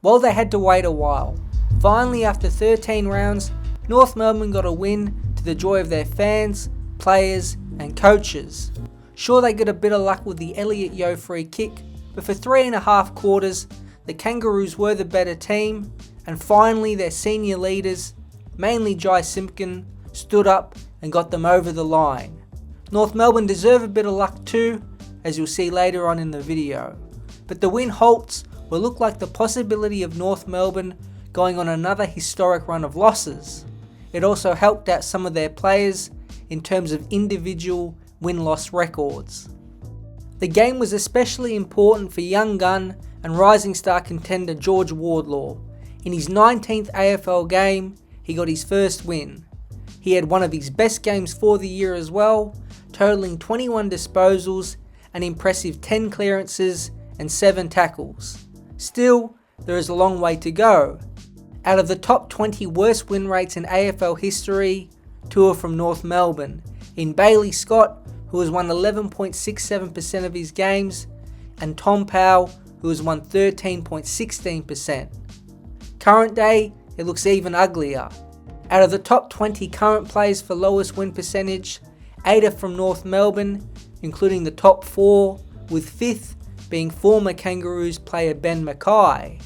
Well, they had to wait a while. Finally, after 13 rounds, North Melbourne got a win to the joy of their fans, players and coaches. Sure, they got a bit of luck with the Elliott Yeo free kick, but for 3.5 quarters, the Kangaroos were the better team, and finally their senior leaders, mainly Jai Simpkin, stood up and got them over the line. North Melbourne deserve a bit of luck too, as you'll see later on in the video. But the win halts what looked like the possibility of North Melbourne going on another historic run of losses. It also helped out some of their players in terms of individual win-loss records. The game was especially important for young gun and rising star contender George Wardlaw. In his 19th AFL game, he got his first win. He had one of his best games for the year as well, totaling 21 disposals, an impressive 10 clearances and 7 tackles. Still, there is a long way to go. Out of the top 20 worst win rates in AFL history, 2 are from North Melbourne, in Bailey Scott, who has won 11.67% of his games, and Tom Powell, who has won 13.16%. Current day, it looks even uglier. Out of the top 20 current players for lowest win percentage, 8 are from North Melbourne, including the top 4, with 5th being former Kangaroos player Ben Mackay.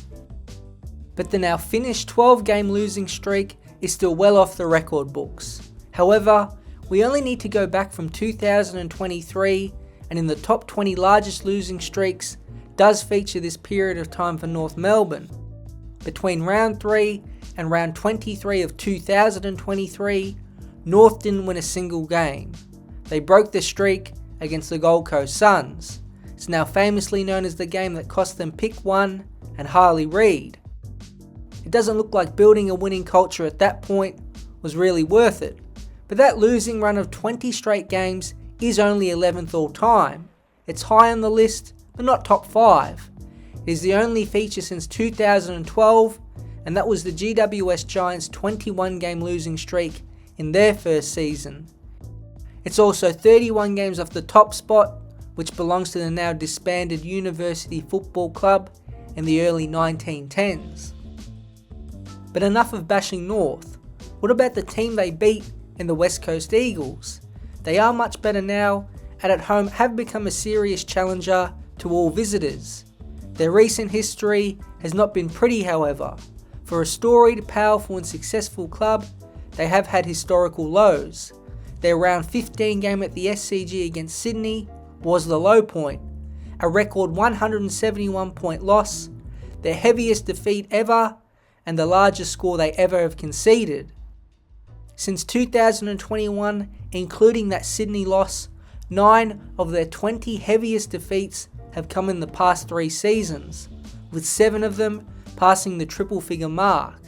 But the now finished 12-game losing streak is still well off the record books. However, we only need to go back from 2023, and in the top 20 largest losing streaks does feature this period of time for North Melbourne. Between round 3 and round 23 of 2023, North didn't win a single game. They broke the streak against the Gold Coast Suns. It's now famously known as the game that cost them Pick 1 and Harley Reid. It doesn't look like building a winning culture at that point was really worth it, but that losing run of 20 straight games is only 11th all time. It's high on the list, but not top 5. It is the only feature since 2012, and that was the GWS Giants' 21-game losing streak in their first season. It's also 31 games off the top spot, which belongs to the now disbanded University Football Club in the early 1910s. But enough of bashing North. What about the team they beat in the West Coast Eagles? They are much better now, and at home have become a serious challenger to all visitors. Their recent history has not been pretty, however. For a storied, powerful and successful club, they have had historical lows. Their round 15 game at the SCG against Sydney was the low point, a record 171 point loss, their heaviest defeat ever, and the largest score they ever have conceded. Since 2021, including that Sydney loss, 9 of their 20 heaviest defeats have come in the past 3 seasons, with 7 of them passing the triple figure mark.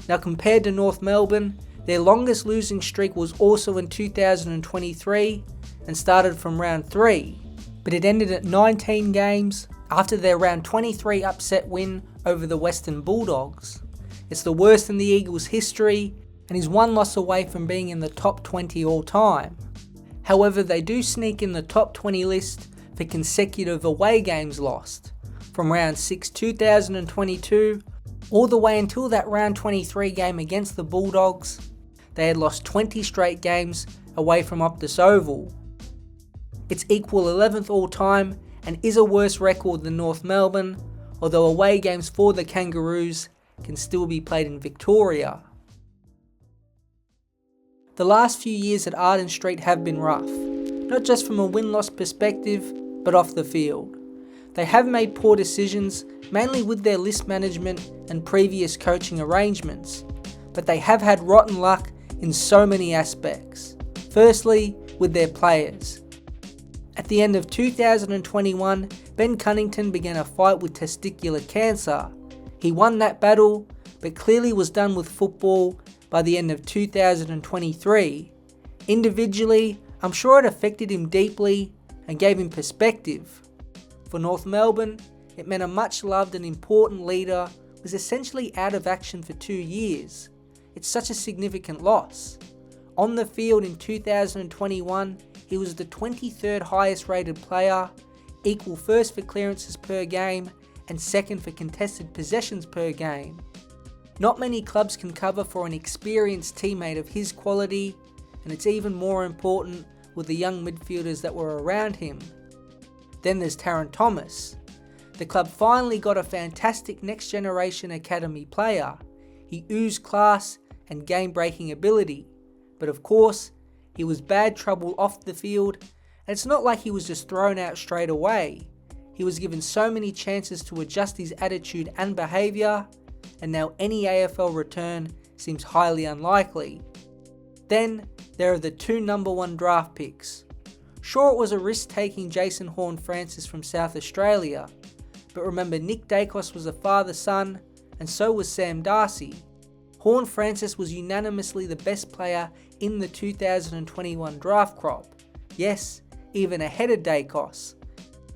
Now, compared to North Melbourne, their longest losing streak was also in 2023 and started from round 3, but it ended at 19 games after their round 23 upset win over the Western Bulldogs. It's the worst in the Eagles' history and is 1 loss away from being in the top 20 all time. However, they do sneak in the top 20 list for consecutive away games lost, from round 6 2022 all the way until that round 23 game against the Bulldogs. They had lost 20 straight games away from Optus Oval. It's equal 11th all time and is a worse record than North Melbourne, although away games for the Kangaroos can still be played in Victoria. The last few years at Arden Street have been rough, not just from a win-loss perspective, but off the field. They have made poor decisions, mainly with their list management and previous coaching arrangements, but they have had rotten luck in so many aspects. Firstly, with their players. At the end of 2021, Ben Cunnington began a fight with testicular cancer. He won that battle, but clearly was done with football by the end of 2023. Individually, I'm sure it affected him deeply and gave him perspective. For North Melbourne, it meant a much loved and important leader was essentially out of action for 2 years. It's such a significant loss. On the field in 2021, he was the 23rd highest rated player, equal first for clearances per game, and second for contested possessions per game. Not many clubs can cover for an experienced teammate of his quality, and it's even more important with the young midfielders that were around him. Then there's Taron Thomas. The club finally got a fantastic next generation academy player. He oozed class and game-breaking ability, but of course, he was bad trouble off the field, and it's not like he was just thrown out straight away. He was given so many chances to adjust his attitude and behaviour, and now any AFL return seems highly unlikely. Then there are the two number 1 draft picks. Sure, it was a risk-taking Jason Horne-Francis from South Australia, but remember Nick Dacos was a father-son, and so was Sam Darcy. Horne-Francis was unanimously the best player in the 2021 draft crop. Yes, even ahead of Dacos.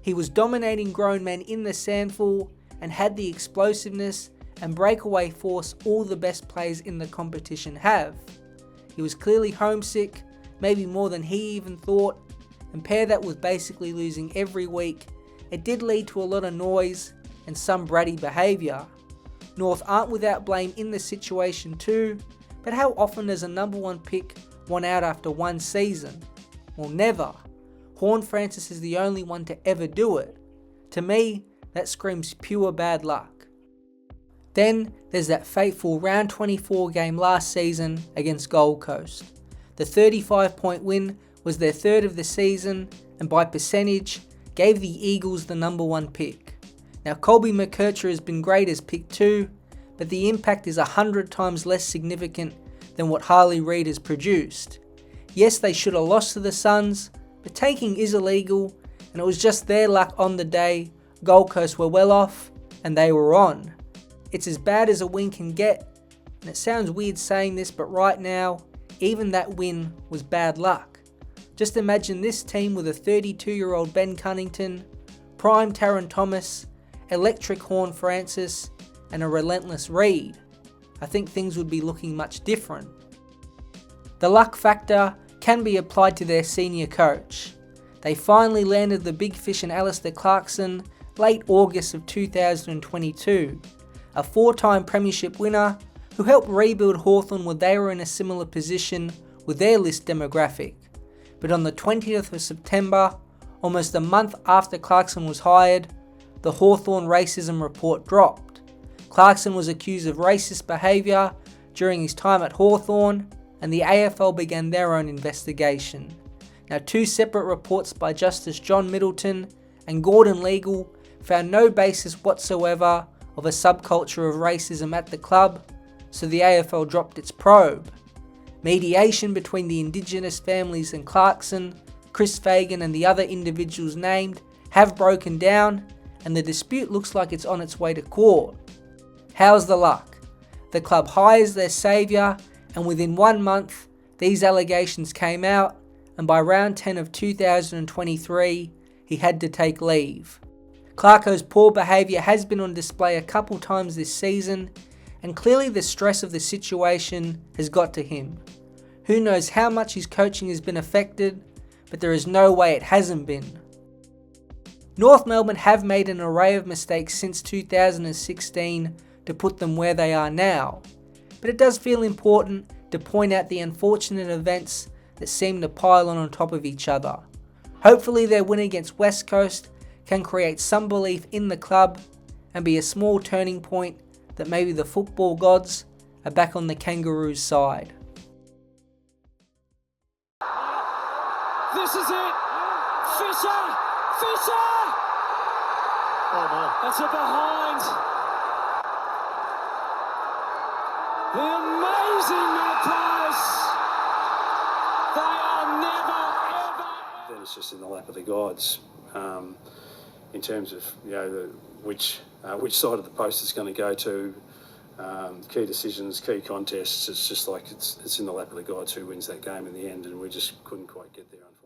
He was dominating grown men in the sandful and had the explosiveness and breakaway force all the best players in the competition have. He was clearly homesick, maybe more than he even thought, and pair that with basically losing every week, it did lead to a lot of noise and some bratty behaviour. North aren't without blame in the situation too, but how often does a number 1 pick want out after one season? Well, never. Horne-Francis is the only one to ever do it. To me, that screams pure bad luck. Then there's that fateful round 24 game last season against Gold Coast. The 35-point win was their third of the season, and by percentage, gave the Eagles the number 1 pick. Now Colby McKercher has been great as pick 2, but the impact is 100 times less significant than what Harley Reid has produced. Yes, they should have lost to the Suns, but tanking is illegal, and it was just their luck on the day. Gold Coast were well off, and they were on. It's as bad as a win can get, and it sounds weird saying this, but right now, even that win was bad luck. Just imagine this team with a 32-year-old Ben Cunnington, prime Taron Thomas, electric Horne-Francis, and a relentless Reid. I think things would be looking much different. The luck factor can be applied to their senior coach. They finally landed the big fish in Alistair Clarkson late August of 2022, a 4-time premiership winner who helped rebuild Hawthorn when they were in a similar position with their list demographic. But on the 20th of September, almost a month after Clarkson was hired, the Hawthorn racism report dropped. Clarkson was accused of racist behaviour during his time at Hawthorn, and the AFL began their own investigation. Now, 2 separate reports by Justice John Middleton and Gordon Legal found no basis whatsoever of a subculture of racism at the club, so the AFL dropped its probe. Mediation between the Indigenous families and Clarkson, Chris Fagan and the other individuals named have broken down, and the dispute looks like it's on its way to court. How's the luck? The club hires their saviour, and within 1 month, these allegations came out, and by round 10 of 2023, he had to take leave. Clarko's poor behaviour has been on display a couple times this season, and clearly the stress of the situation has got to him. Who knows how much his coaching has been affected, but there is no way it hasn't been. North Melbourne have made an array of mistakes since 2016 to put them where they are now, but it does feel important to point out the unfortunate events that seem to pile on top of each other. Hopefully their win against West Coast can create some belief in the club and be a small turning point that maybe the football gods are back on the Kangaroos' side. This is it! Fisher! Fisher! Oh no. That's a behind. The amazing Magpies! They are never, ever... Then it's just in the lap of the gods in terms of which side of the post it's going to go to, key decisions, key contests. It's just like it's in the lap of the gods who wins that game in the end, and we just couldn't quite get there, unfortunately.